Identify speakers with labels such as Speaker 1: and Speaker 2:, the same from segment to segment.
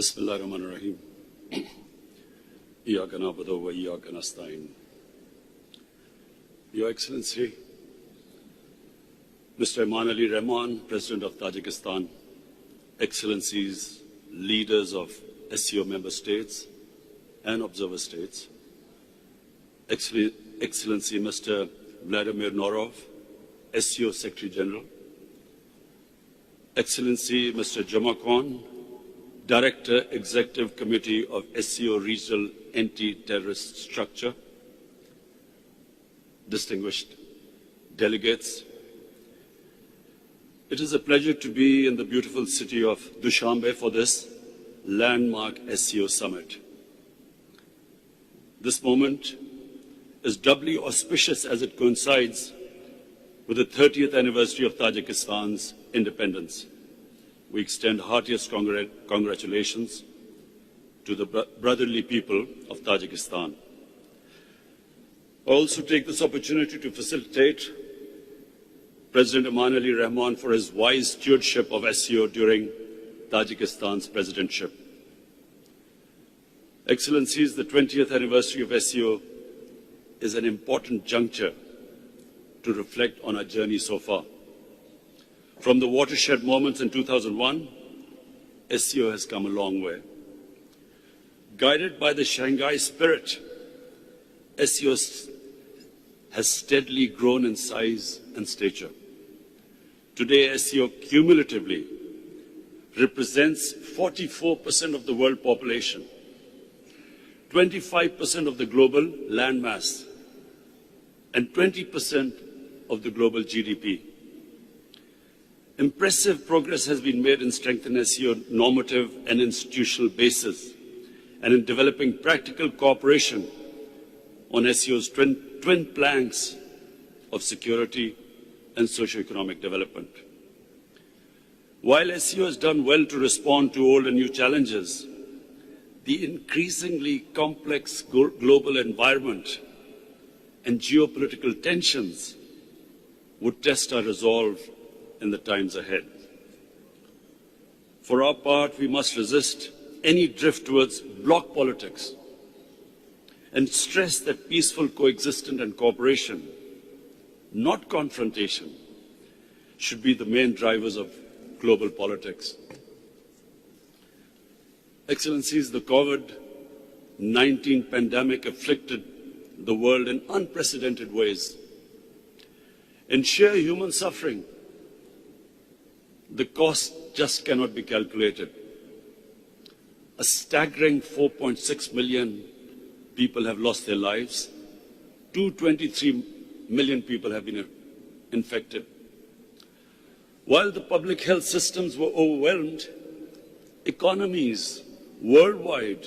Speaker 1: Bismillahirrahmanirrahim. Iyyaka na'budu wa iyyaka nasta'in. Your Excellency, Mr. Imran, President of Tajikistan, Excellencies, leaders of SCO member states and observer states, Excellency Mr. Vladimir Norov, SCO Secretary General, Excellency Mr. Jamakon, Director, Executive Committee of SCO Regional Anti-Terrorist Structure, distinguished delegates, it is a pleasure to be in the beautiful city of Dushanbe for this landmark SCO summit. This moment is doubly auspicious as it coincides with the 30th anniversary of Tajikistan's independence. We extend heartiest congratulations to the brotherly people of Tajikistan. I also take this opportunity to facilitate President Imran for his wise stewardship of SCO during Tajikistan's presidentship. Excellencies, the 20th anniversary of SCO is an important juncture to reflect on our journey so far. From the watershed moments in 2001, SCO has come a long way. Guided by the Shanghai spirit, SCO has steadily grown in size and stature. Today, SCO cumulatively represents 44% of the world population, 25% of the global landmass, and 20% of the global GDP. Impressive progress has been made in strengthening SCO normative and institutional basis and in developing practical cooperation on SCO's twin planks of security and socio-economic development. While SCO has done well to respond to old and new challenges, the increasingly complex global environment and geopolitical tensions would test our resolve in the times ahead. For our part, we must resist any drift towards bloc politics and stress that peaceful coexistence and cooperation, not confrontation, should be the main drivers of global politics. Excellencies, the COVID-19 pandemic afflicted the world in unprecedented ways. In sheer human suffering, the cost just cannot be calculated. A staggering 4.6 million people have lost their lives. 223 million people have been infected. While the public health systems were overwhelmed, economies worldwide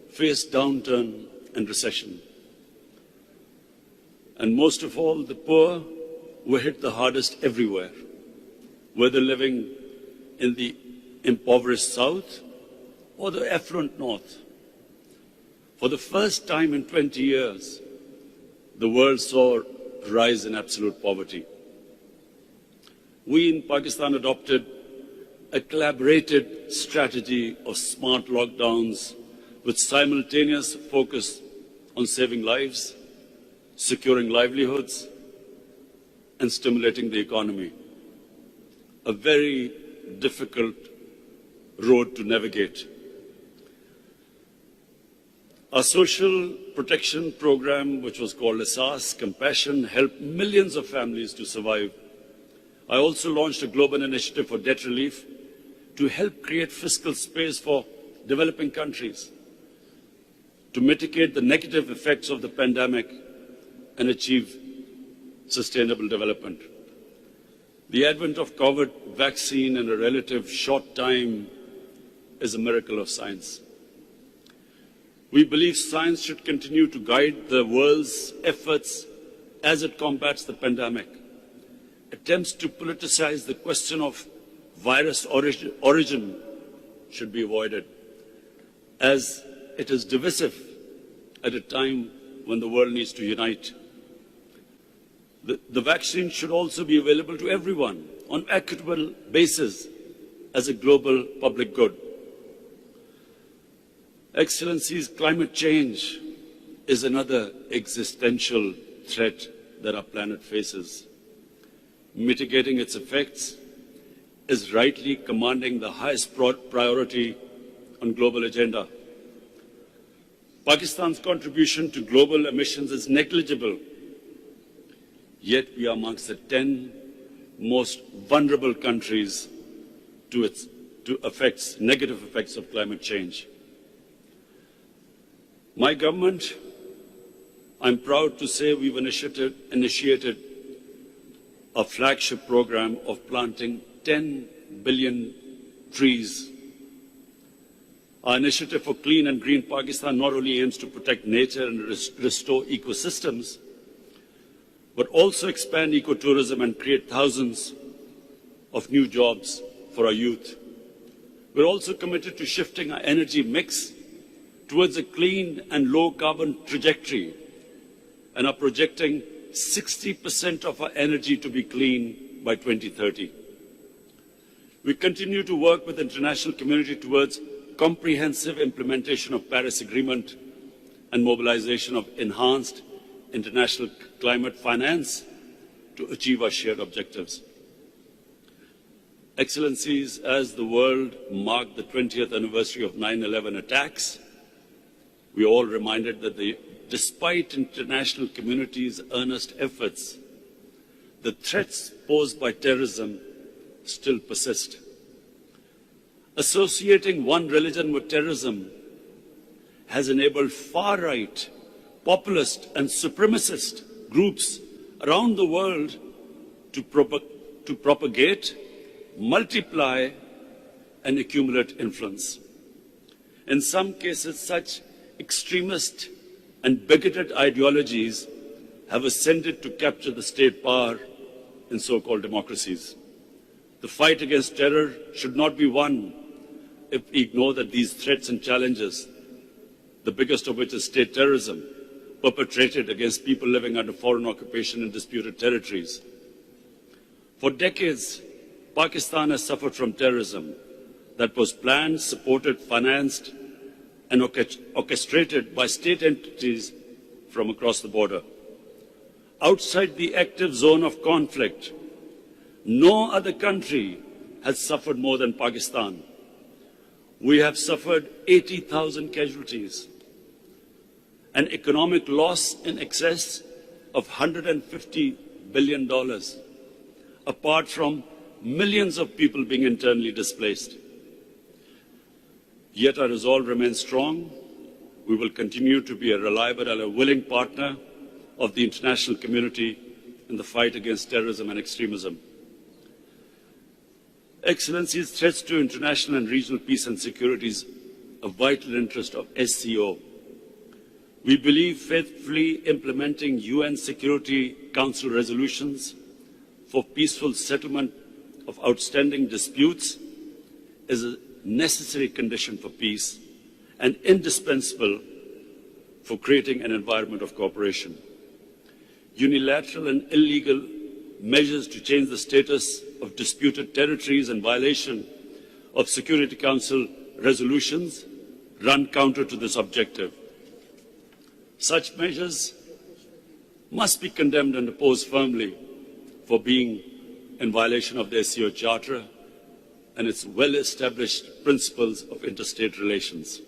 Speaker 1: faced downturn and recession. And most of all, the poor were hit the hardest everywhere, whether living in the impoverished south or the affluent north. For the first time in 20 years, the world saw a rise in absolute poverty. We in Pakistan adopted a collaborated strategy of smart lockdowns with simultaneous focus on saving lives, securing livelihoods, and stimulating the economy. A very difficult road to navigate. Our social protection program, which was called SCOC, Compassion, helped millions of families to survive. I also launched a global initiative for debt relief to help create fiscal space for developing countries, to mitigate the negative effects of the pandemic and achieve sustainable development. The advent of COVID vaccine in a relative short time is a miracle of science. We believe science should continue to guide the world's efforts as it combats the pandemic. Attempts to politicize the question of virus origin should be avoided, as it is divisive at a time when the world needs to unite. The vaccine should also be available to everyone on an equitable basis as a global public good. Excellencies, climate change is another existential threat that our planet faces. Mitigating its effects is rightly commanding the highest priority on global agenda. Pakistan's contribution to global emissions is negligible, yet we are amongst the 10 most vulnerable countries to negative effects of climate change. My government, I'm proud to say we've initiated a flagship program of planting 10 billion trees. Our initiative for Clean and Green Pakistan not only aims to protect nature and restore ecosystems, but also expand ecotourism and create thousands of new jobs for our youth. We're also committed to shifting our energy mix towards a clean and low-carbon trajectory, and are projecting 60% of our energy to be clean by 2030. We continue to work with the international community towards comprehensive implementation of Paris Agreement and mobilization of enhanced international climate finance to achieve our shared objectives. Excellencies, as the world marked the 20th anniversary of 9/11 attacks, we are all reminded that despite international community's earnest efforts, the threats posed by terrorism still persist. Associating one religion with terrorism has enabled far-right, populist and supremacist groups around the world to propagate, multiply and accumulate influence. In some cases, such extremist and bigoted ideologies have ascended to capture the state power in so-called democracies. The fight against terror should not be won if we ignore that these threats and challenges, the biggest of which is state terrorism, perpetrated against people living under foreign occupation in disputed territories. For decades, Pakistan has suffered from terrorism that was planned, supported, financed, and orchestrated by state entities from across the border. Outside the active zone of conflict, no other country has suffered more than Pakistan. We have suffered 80,000 casualties, an economic loss in excess of $150 billion, apart from millions of people being internally displaced. Yet our resolve remains strong. We will continue to be a reliable and a willing partner of the international community in the fight against terrorism and extremism. Excellencies, threats to international and regional peace and security is a vital interest of SCO. We believe faithfully implementing UN Security Council resolutions for peaceful settlement of outstanding disputes is a necessary condition for peace and indispensable for creating an environment of cooperation. Unilateral and illegal measures to change the status of disputed territories in violation of Security Council resolutions run counter to this objective. Such measures must be condemned and opposed firmly for being in violation of the SCO Charter and its well-established principles of interstate relations.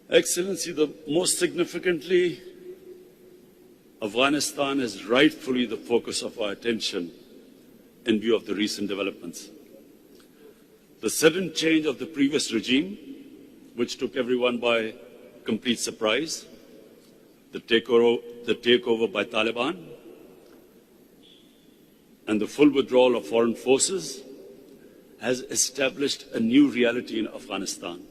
Speaker 1: Excellency, most significantly, Afghanistan is rightfully the focus of our attention in view of the recent developments. The sudden change of the previous regime, which took everyone by complete surprise, the takeover by Taliban, and the full withdrawal of foreign forces has established a new reality in Afghanistan.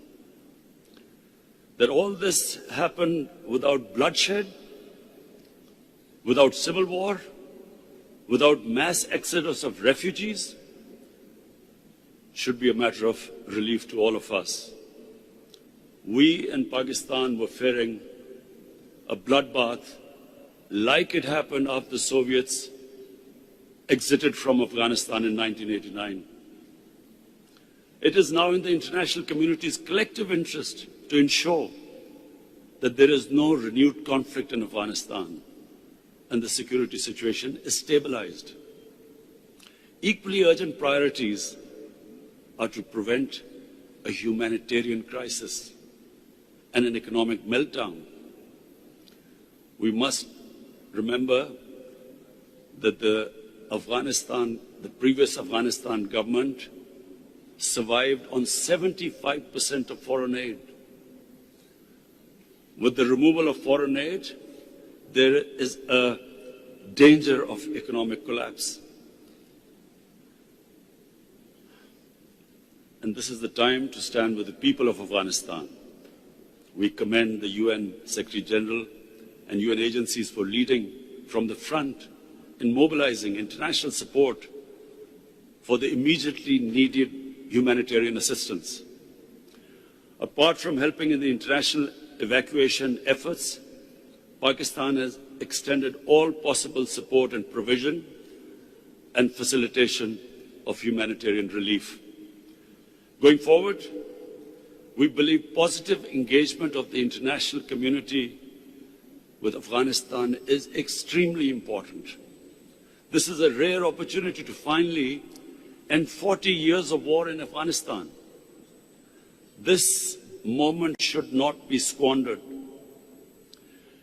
Speaker 1: That all this happened without bloodshed, without civil war, without mass exodus of refugees, should be a matter of relief to all of us. We in Pakistan were fearing a bloodbath like it happened after the Soviets exited from Afghanistan in 1989. It is now in the international community's collective interest to ensure that there is no renewed conflict in Afghanistan and the security situation is stabilized. Equally urgent priorities are to prevent a humanitarian crisis and an economic meltdown. We must remember that the previous Afghanistan government survived on 75% of foreign aid. With the removal of foreign aid, there is a danger of economic collapse. And this is the time to stand with the people of Afghanistan. We commend the UN Secretary General and UN agencies for leading from the front in mobilizing international support for the immediately needed humanitarian assistance. Apart from helping in the international evacuation efforts, Pakistan has extended all possible support and provision and facilitation of humanitarian relief. Going forward, we believe positive engagement of the international community with Afghanistan is extremely important. This is a rare opportunity to finally end 40 years of war in Afghanistan. This moment should not be squandered.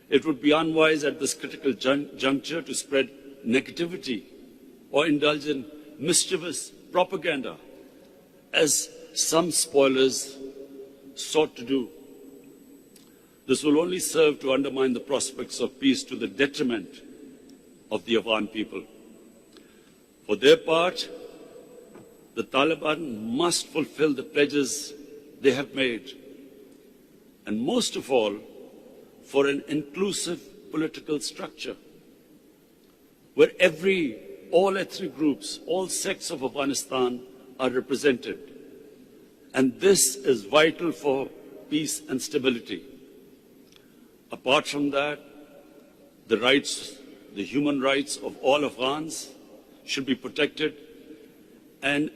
Speaker 1: It would be unwise at this critical juncture to spread negativity or indulge in mischievous propaganda, as some spoilers sought to do. This will only serve to undermine the prospects of peace to the detriment of the Afghan people. For their part, the Taliban must fulfill the pledges they have made, and most of all, for an inclusive political structure where all ethnic groups, all sects of Afghanistan are represented. And this is vital for peace and stability. Apart from that, the human rights of all Afghans should be protected, and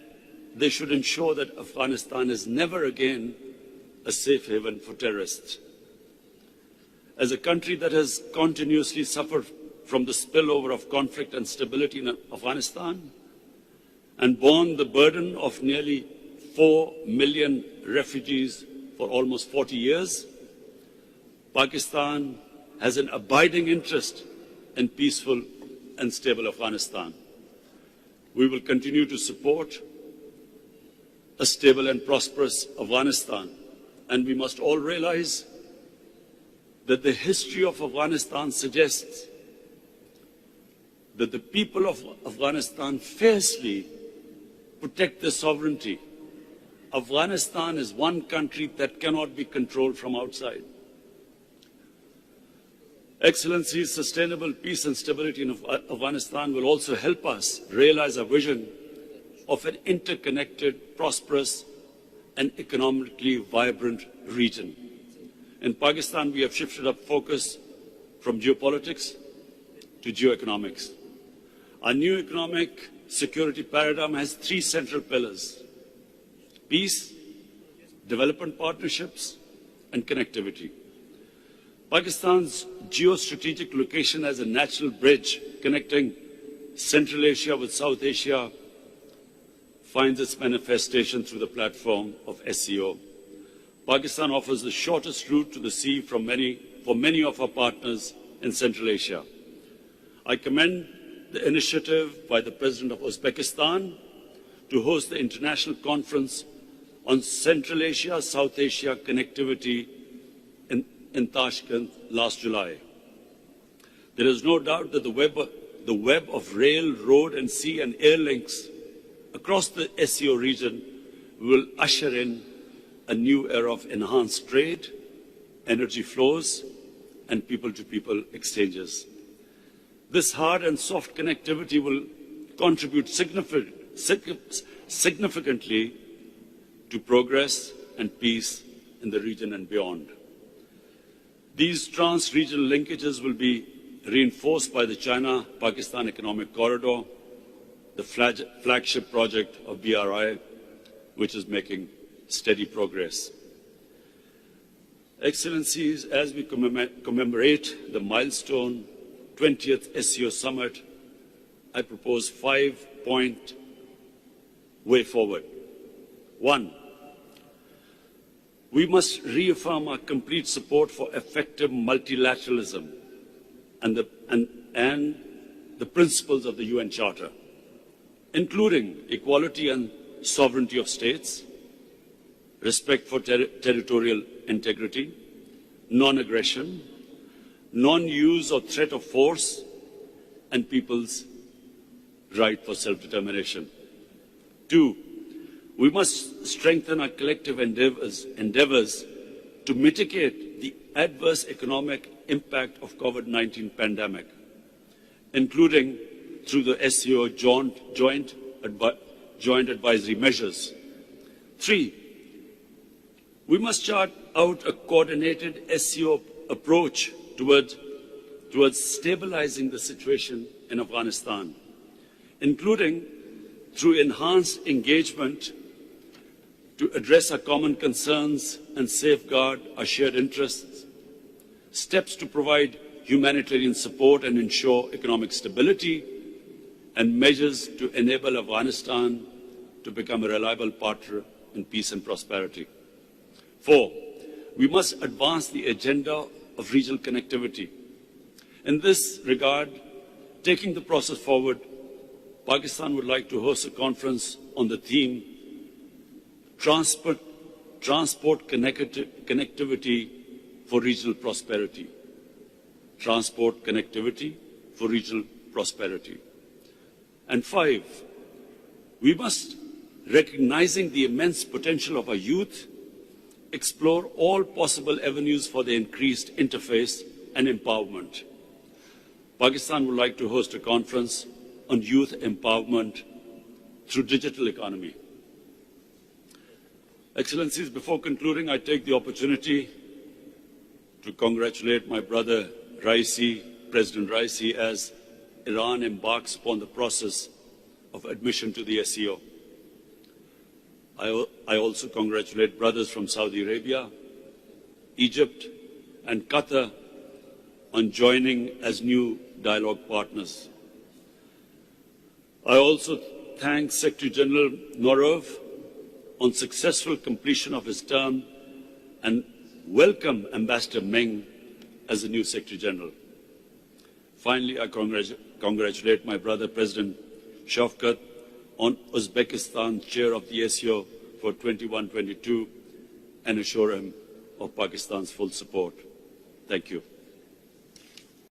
Speaker 1: they should ensure that Afghanistan is never again a safe haven for terrorists. As a country that has continuously suffered from the spillover of conflict and stability in Afghanistan and borne the burden of nearly 4 million refugees for almost 40 years, Pakistan has an abiding interest in peaceful and stable Afghanistan. We will continue to support a stable and prosperous Afghanistan, and we must all realize that the history of Afghanistan suggests that the people of Afghanistan fiercely protect their sovereignty. Afghanistan is one country that cannot be controlled from outside. Excellencies, sustainable peace and stability in Afghanistan will also help us realize our vision of an interconnected, prosperous, and economically vibrant region. In Pakistan, we have shifted our focus from geopolitics to geoeconomics. Our new economic security paradigm has 3 central pillars: peace, development partnerships, and connectivity. Pakistan's geostrategic location as a natural bridge connecting Central Asia with South Asia finds its manifestation through the platform of SCO. Pakistan offers the shortest route to the sea for many of our partners in Central Asia. I commend the initiative by the President of Uzbekistan to host the International Conference on Central Asia, South Asia connectivity in Tashkent last July. There is no doubt that the web of rail, road, and sea and air links across the SCO region will usher in a new era of enhanced trade, energy flows, and people-to-people exchanges. This hard and soft connectivity will contribute significantly to progress and peace in the region and beyond. These trans-regional linkages will be reinforced by the China-Pakistan Economic Corridor, the flagship project of BRI, which is making steady progress. Excellencies, as we commemorate the milestone 20th SCO Summit, I propose 5-point way forward. 1. We must reaffirm our complete support for effective multilateralism and the principles of the UN Charter, including equality and sovereignty of states, respect for territorial integrity, non-aggression, non-use or threat of force, and people's right for self-determination. 2. We must strengthen our collective endeavors to mitigate the adverse economic impact of COVID-19 pandemic, including through the SCO joint advisory measures. 3. We must chart out a coordinated SCO approach towards stabilizing the situation in Afghanistan, including through enhanced engagement to address our common concerns and safeguard our shared interests, steps to provide humanitarian support and ensure economic stability, and measures to enable Afghanistan to become a reliable partner in peace and prosperity. 4. We must advance the agenda of regional connectivity. In this regard, taking the process forward, Pakistan would like to host a conference on the theme Transport connectivity for regional prosperity. Transport connectivity for regional prosperity. And 5, we must, recognizing the immense potential of our youth, explore all possible avenues for their increased interface and empowerment. Pakistan would like to host a conference on youth empowerment through digital economy. Excellencies, before concluding, I take the opportunity to congratulate my brother Raisi, President Raisi, as Iran embarks upon the process of admission to the SCO. I also congratulate brothers from Saudi Arabia, Egypt, and Qatar on joining as new dialogue partners. I also thank Secretary General Norov on successful completion of his term and welcome Ambassador Meng as the new Secretary General. Finally, I congratulate my brother President Shavkat on Uzbekistan chair of the SCO for 21-22 and assure him of Pakistan's full support. Thank you.